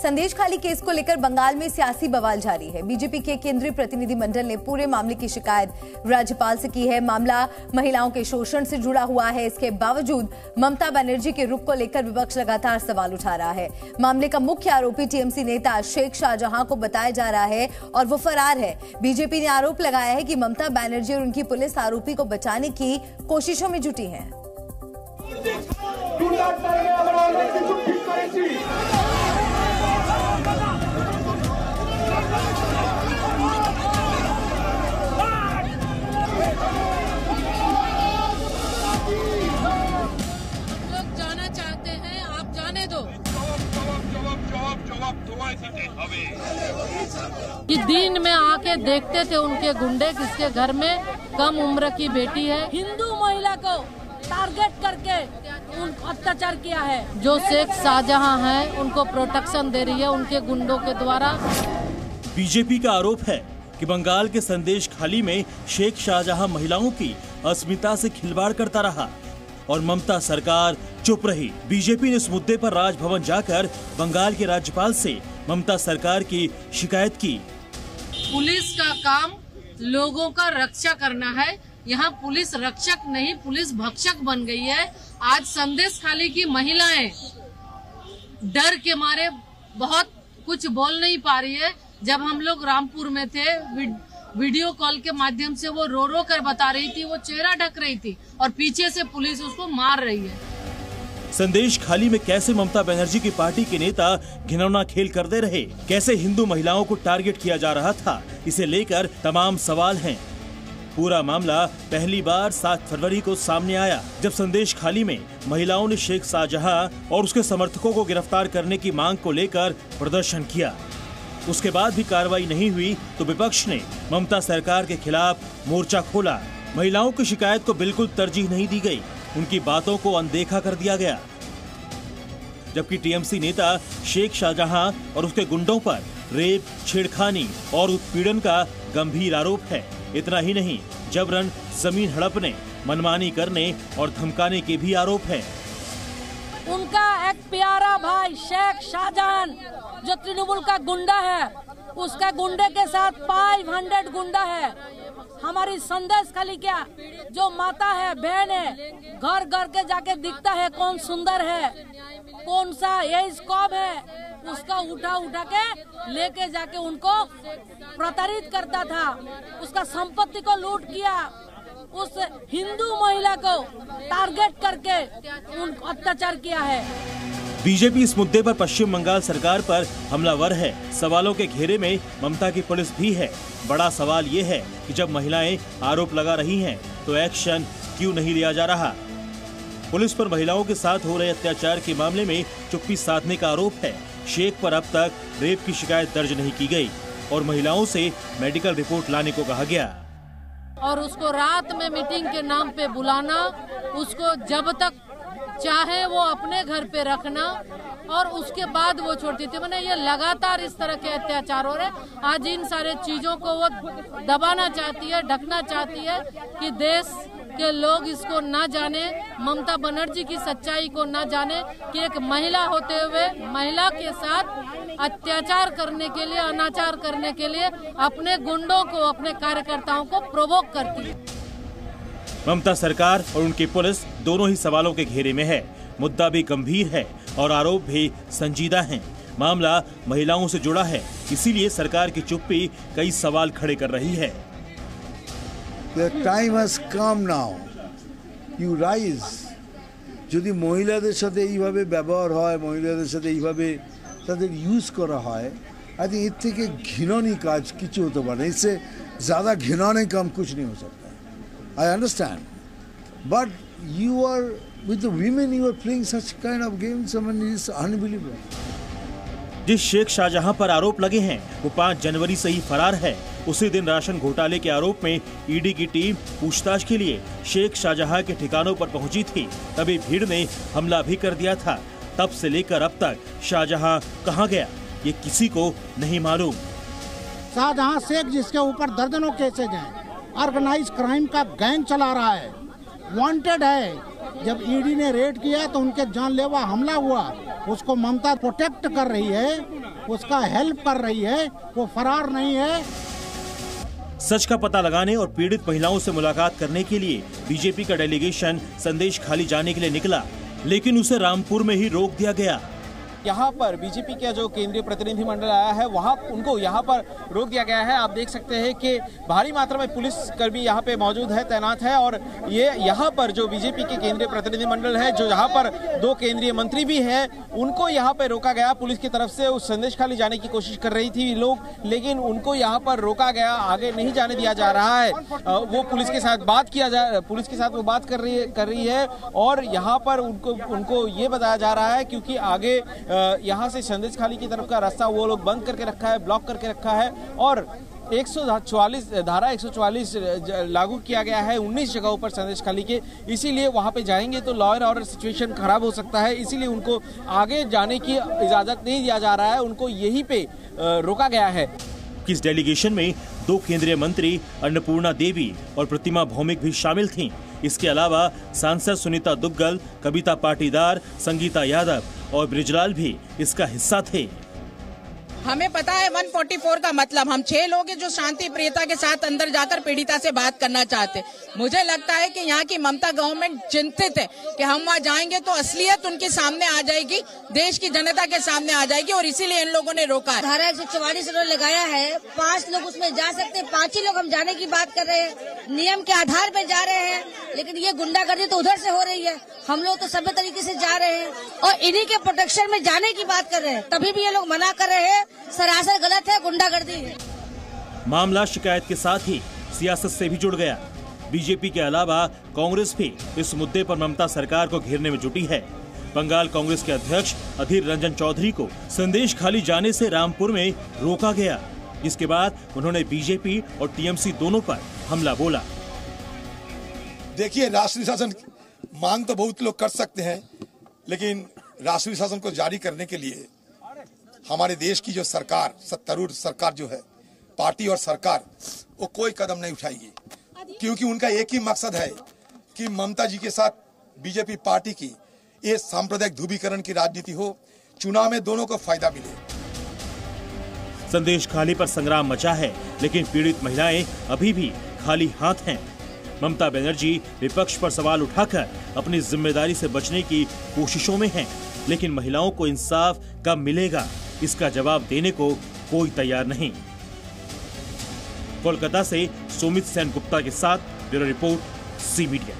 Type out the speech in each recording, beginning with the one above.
संदेश खाली केस को लेकर बंगाल में सियासी बवाल जारी है। बीजेपी के केंद्रीय प्रतिनिधिमंडल ने पूरे मामले की शिकायत राज्यपाल से की है। मामला महिलाओं के शोषण से जुड़ा हुआ है। इसके बावजूद ममता बनर्जी के रुख को लेकर विपक्ष लगातार सवाल उठा रहा है। मामले का मुख्य आरोपी टीएमसी नेता शेख शाहजहां को बताया जा रहा है और वो फरार है। बीजेपी ने आरोप लगाया है कि ममता बनर्जी और उनकी पुलिस आरोपी को बचाने की कोशिशों में जुटी है। कि दिन में आके देखते थे उनके गुंडे किसके घर में कम उम्र की बेटी है, हिंदू महिला को टारगेट करके अत्याचार किया है। जो शेख शाहजहां है उनको प्रोटेक्शन दे रही है उनके गुंडों के द्वारा। बीजेपी का आरोप है कि बंगाल के संदेश खाली में शेख शाहजहां महिलाओं की अस्मिता से खिलवाड़ करता रहा और ममता सरकार चुप रही। बीजेपी ने इस मुद्दे पर राजभवन जाकर बंगाल के राज्यपाल से ममता सरकार की शिकायत की। पुलिस का काम लोगों का रक्षा करना है। यहाँ पुलिस रक्षक नहीं पुलिस भक्षक बन गई है। आज संदेश खाली की महिलाएं डर के मारे बहुत कुछ बोल नहीं पा रही है। जब हम लोग रामपुर में थे वीडियो कॉल के माध्यम से वो रो रो कर बता रही थी, वो चेहरा ढक रही थी और पीछे से पुलिस उसको मार रही है। संदेश खाली में कैसे ममता बनर्जी की पार्टी के नेता घिनौना खेल करते रहे, कैसे हिंदू महिलाओं को टारगेट किया जा रहा था, इसे लेकर तमाम सवाल हैं। पूरा मामला पहली बार 7 फरवरी को सामने आया जब संदेश खाली में महिलाओं ने शेख शाहजहां और उसके समर्थकों को गिरफ्तार करने की मांग को लेकर प्रदर्शन किया। उसके बाद भी कार्रवाई नहीं हुई तो विपक्ष ने ममता सरकार के खिलाफ मोर्चा खोला। महिलाओं की शिकायत को बिल्कुल तरजीह नहीं दी गई, उनकी बातों को अनदेखा कर दिया गया। जबकि टीएमसी नेता शेख शाहजहां और उसके गुंडों पर रेप, छेड़खानी और उत्पीड़न का गंभीर आरोप है। इतना ही नहीं, जबरन जमीन हड़पने, मनमानी करने और धमकाने के भी आरोप है। उनका एक प्यारा भाई शेख शाहजहां जो तृणमूल का गुंडा है, उसका गुंडे के साथ 500 गुंडा है। हमारी संदेश खाली क्या जो माता है, बहन है, घर घर के जाके दिखता है कौन सुंदर है, कौन सा एज कम है, उसका उठा के लेके जाके उनको प्रताड़ित करता था, उसका संपत्ति को लूट किया, उस हिंदू महिला को टारगेट करके उनको अत्याचार किया है। बीजेपी इस मुद्दे पर पश्चिम बंगाल सरकार पर हमलावर है। सवालों के घेरे में ममता की पुलिस भी है। बड़ा सवाल ये है कि जब महिलाएं आरोप लगा रही हैं तो एक्शन क्यों नहीं लिया जा रहा। पुलिस पर महिलाओं के साथ हो रहे अत्याचार के मामले में चुप्पी साधने का आरोप है। शेख पर अब तक रेप की शिकायत दर्ज नहीं की गई और महिलाओं से मेडिकल रिपोर्ट लाने को कहा गया और उसको रात में मीटिंग के नाम पे बुलाना, उसको जब तक चाहे वो अपने घर पे रखना और उसके बाद वो छोड़ती थी। मैंने ये लगातार इस तरह के अत्याचार हो रहे। आज इन सारे चीजों को वो दबाना चाहती है, ढकना चाहती है कि देश के लोग इसको ना जाने, ममता बनर्जी की सच्चाई को ना जाने कि एक महिला होते हुए महिला के साथ अत्याचार करने के लिए, अनाचार करने के लिए अपने गुंडों को, अपने कार्यकर्ताओं को प्रोवोक करती है। ममता सरकार और उनकी पुलिस दोनों ही सवालों के घेरे में है। मुद्दा भी गंभीर है और आरोप भी संजीदा हैं। मामला महिलाओं से जुड़ा है, इसीलिए सरकार की चुप्पी कई सवाल खड़े कर रही है। The time has come now. You rise. যদি মহিলাদের সাথে এইভাবে ব্যবহার হয়, মহিলাদের সাথে এইভাবে তাদের ইউজ করা হয়, I think এর থেকে ঘৃণনীয় কাজ কিছু হতে পারে। इससे ज़्यादा घिनौने काम कुछ नहीं हो सकता। I understand, but you are with the women. You are playing such kind of games. I mean, it's unbelievable. जिस शेख शाहजहां पर आरोप लगे हैं वो 5 जनवरी से ही फरार है। उसी दिन राशन घोटाले के आरोप में ईडी की टीम पूछताछ के लिए शेख शाहजहां के ठिकानों पर पहुंची थी। तभी भीड़ ने हमला भी कर दिया था। तब से लेकर अब तक शाहजहां कहां गया ये किसी को नहीं मालूम। शाहजहां शेख जिसके ऊपर दर्जनों केसेज हैं, ऑर्गेनाइज क्राइम का गैंग चला रहा है, वांटेड है। जब ईडी ने रेड किया तो उनके जानलेवा हमला हुआ, उसको ममता प्रोटेक्ट कर रही है। उसका हेल्प कर रही है, वो फरार नहीं है। सच का पता लगाने और पीड़ित महिलाओं से मुलाकात करने के लिए बीजेपी का डेलीगेशन संदेश खाली जाने के लिए निकला, लेकिन उसे रामपुर में ही रोक दिया गया। यहाँ पर बीजेपी का जो केंद्रीय प्रतिनिधि मंडल आया है वहाँ उनको यहाँ पर रोक दिया गया है। आप देख सकते हैं कि भारी मात्रा में पुलिस कर्मी यहाँ पे मौजूद है, तैनात है। और ये यहाँ पर जो बीजेपी के केंद्रीय प्रतिनिधि मंडल है, जो यहाँ पर 2 केंद्रीय मंत्री भी हैं, उनको यहाँ पे रोका गया पुलिस की तरफ से। उस संदेश खाली जाने की कोशिश कर रही थी लोग, लेकिन उनको यहाँ पर रोका गया, आगे नहीं जाने दिया जा रहा है। वो पुलिस के साथ वो बात कर रही है और यहाँ पर उनको ये बताया जा रहा है क्योंकि आगे यहाँ से संदेश खाली की तरफ का रास्ता वो लोग बंद करके रखा है, ब्लॉक करके रखा है और धारा 144 लागू किया गया है 19 जगहों पर संदेश खाली के। इसीलिए वहाँ पे जाएंगे तो लॉ एंड ऑर्डर सिचुएशन खराब हो सकता है, इसीलिए उनको आगे जाने की इजाजत नहीं दिया जा रहा है, उनको यहीं पे रोका गया है। इस डेलीगेशन में 2 केंद्रीय मंत्री अन्नपूर्णा देवी और प्रतिमा भौमिक भी शामिल थीं। इसके अलावा सांसद सुनीता दुग्गल, कविता पाटीदार, संगीता यादव और ब्रिजलाल भी इसका हिस्सा थे। हमें पता है 144 का मतलब, हम 6 लोग हैं जो शांति प्रियता के साथ अंदर जाकर पीड़िता से बात करना चाहते। मुझे लगता है कि यहाँ की ममता गवर्नमेंट चिंतित है कि हम वहाँ जाएंगे तो असलियत उनके सामने आ जाएगी, देश की जनता के सामने आ जाएगी और इसीलिए इन लोगों ने रोका है। धारा 144 लगाया है, 5 लोग उसमें जा सकते हैं, 5 ही लोग हम जाने की बात कर रहे हैं, नियम के आधार पर जा रहे हैं, लेकिन ये गुंडागर्दी तो उधर से हो रही है, हम लोग तो सभ्य तरीके से जा रहे हैं और इन्हीं के प्रोटेक्शन में जाने की बात कर रहे हैं, तभी भी ये लोग मना कर रहे हैं। सरासर गलत है, गुंडागर्दी है। मामला शिकायत के साथ ही सियासत से भी जुड़ गया। बीजेपी के अलावा कांग्रेस भी इस मुद्दे पर ममता सरकार को घेरने में जुटी है। बंगाल कांग्रेस के अध्यक्ष अधीर रंजन चौधरी को संदेश खाली जाने से रामपुर में रोका गया, जिसके बाद उन्होंने बीजेपी और टीएमसी दोनों पर हमला बोला। देखिए, राष्ट्रीय शासन मांग तो बहुत लोग कर सकते हैं, लेकिन राष्ट्रीय शासन को जारी करने के लिए हमारे देश की जो सरकार, सत्तारूढ़ सरकार जो है, पार्टी और सरकार, वो कोई कदम नहीं उठाएगी, क्योंकि उनका एक ही मकसद है कि ममता जी के साथ बीजेपी पार्टी की ये सांप्रदायिक ध्रुवीकरण की राजनीति हो, चुनाव में दोनों को फायदा मिले। संदेश खाली पर संग्राम मचा है, लेकिन पीड़ित महिलाएं अभी भी खाली हाथ हैं। ममता बनर्जी विपक्ष पर सवाल उठाकर अपनी जिम्मेदारी से बचने की कोशिशों में हैं, लेकिन महिलाओं को इंसाफ कब मिलेगा, इसका जवाब देने को कोई तैयार नहीं। कोलकाता से सुमित सेन गुप्ता के साथ bureau report, C media.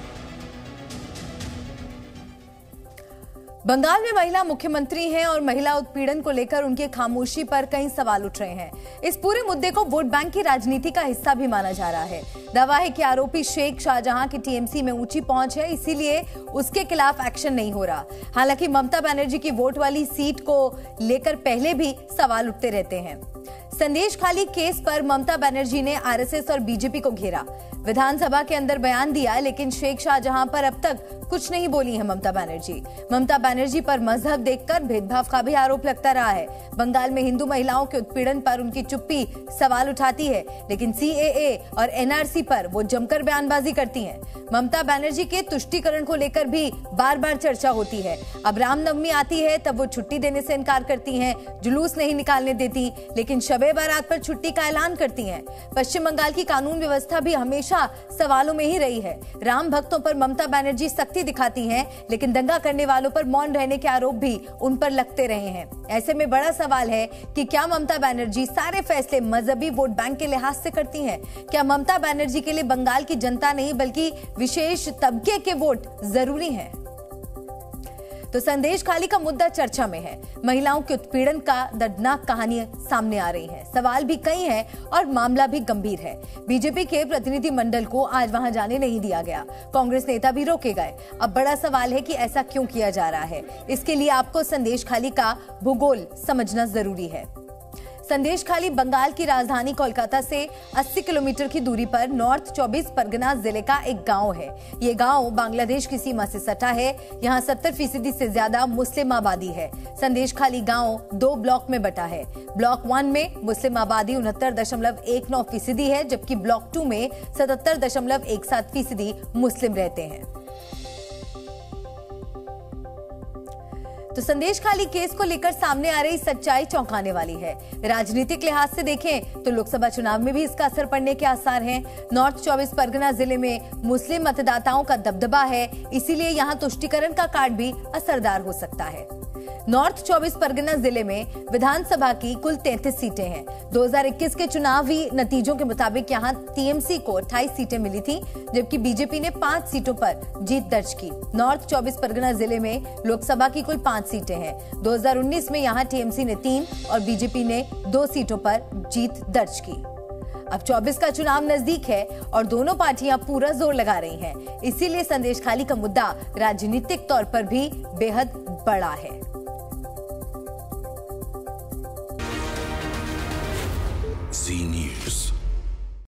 Bengal में महिला मुख्यमंत्री हैं और महिला उत्पीड़न को लेकर उनकी खामोशी पर कई सवाल उठ रहे हैं। इस पूरे मुद्दे को वोट बैंक की राजनीति का हिस्सा भी माना जा रहा है। दावा है कि आरोपी शेख शाहजहां की टीएमसी में ऊंची पहुंच है, इसीलिए उसके खिलाफ एक्शन नहीं हो रहा। हालांकि ममता बनर्जी की वोट वाली सीट को लेकर पहले भी सवाल उठते रहते हैं। संदेश खाली केस पर ममता बनर्जी ने आरएसएस और बीजेपी को घेरा, विधानसभा के अंदर बयान दिया, लेकिन शेख शाहजहां पर अब तक कुछ नहीं बोली है ममता बनर्जी। ममता बनर्जी पर मजहब देखकर भेदभाव का भी आरोप लगता रहा है। बंगाल में हिंदू महिलाओं के उत्पीड़न पर उनकी चुप्पी सवाल उठाती है, लेकिन सीएए और एनआरसी पर वो जमकर बयानबाजी करती हैं। ममता बनर्जी के तुष्टीकरण को लेकर भी बार बार चर्चा होती है। अब रामनवमी आती है तब वो छुट्टी देने से इनकार करती हैं, जुलूस नहीं निकालने देती, लेकिन शबे बारात पर छुट्टी का ऐलान करती हैं। पश्चिम बंगाल की कानून व्यवस्था भी हमेशा सवालों में ही रही है। राम भक्तों पर ममता बनर्जी सख्ती दिखाती हैं, लेकिन दंगा करने वालों पर मौन रहने के आरोप भी उन पर लगते रहे हैं। ऐसे में बड़ा सवाल है कि क्या ममता बनर्जी सारे फैसले मजहबी वोट बैंक के लिहाज से करती हैं? क्या ममता बनर्जी के लिए बंगाल की जनता नहीं बल्कि विशेष तबके के वोट जरूरी हैं? तो संदेश खाली का मुद्दा चर्चा में है। महिलाओं के उत्पीड़न का दर्दनाक कहानी सामने आ रही है। सवाल भी कई हैं और मामला भी गंभीर है। बीजेपी के प्रतिनिधि मंडल को आज वहां जाने नहीं दिया गया, कांग्रेस नेता भी रोके गए। अब बड़ा सवाल है कि ऐसा क्यों किया जा रहा है। इसके लिए आपको संदेश खाली का भूगोल समझना जरूरी है। संदेश खाली बंगाल की राजधानी कोलकाता से 80 किलोमीटर की दूरी पर नॉर्थ 24 परगना जिले का एक गांव है। ये गांव बांग्लादेश की सीमा से सटा है। यहाँ 70% से ज्यादा मुस्लिम आबादी है। संदेश खाली गांव 2 ब्लॉक में बटा है। ब्लॉक 1 में मुस्लिम आबादी 69.19% है, जबकि ब्लॉक 2 में 77.17% मुस्लिम रहते हैं। तो संदेश खाली केस को लेकर सामने आ रही सच्चाई चौंकाने वाली है। राजनीतिक लिहाज से देखें तो लोकसभा चुनाव में भी इसका असर पड़ने के आसार हैं। नॉर्थ 24 परगना जिले में मुस्लिम मतदाताओं का दबदबा है, इसीलिए यहां तुष्टीकरण का कार्ड भी असरदार हो सकता है। नॉर्थ 24 परगना जिले में विधानसभा की कुल 33 सीटें हैं। 2021 के चुनावी नतीजों के मुताबिक यहां टीएमसी को 28 सीटें मिली थी, जबकि बीजेपी ने 5 सीटों पर जीत दर्ज की। नॉर्थ 24 परगना जिले में लोकसभा की कुल 5 सीटें हैं। 2019 में यहां टीएमसी ने 3 और बीजेपी ने 2 सीटों पर जीत दर्ज की। अब 24 का चुनाव नजदीक है और दोनों पार्टियां पूरा जोर लगा रही हैं, इसीलिए संदेश खाली का मुद्दा राजनीतिक तौर पर भी बेहद बड़ा है।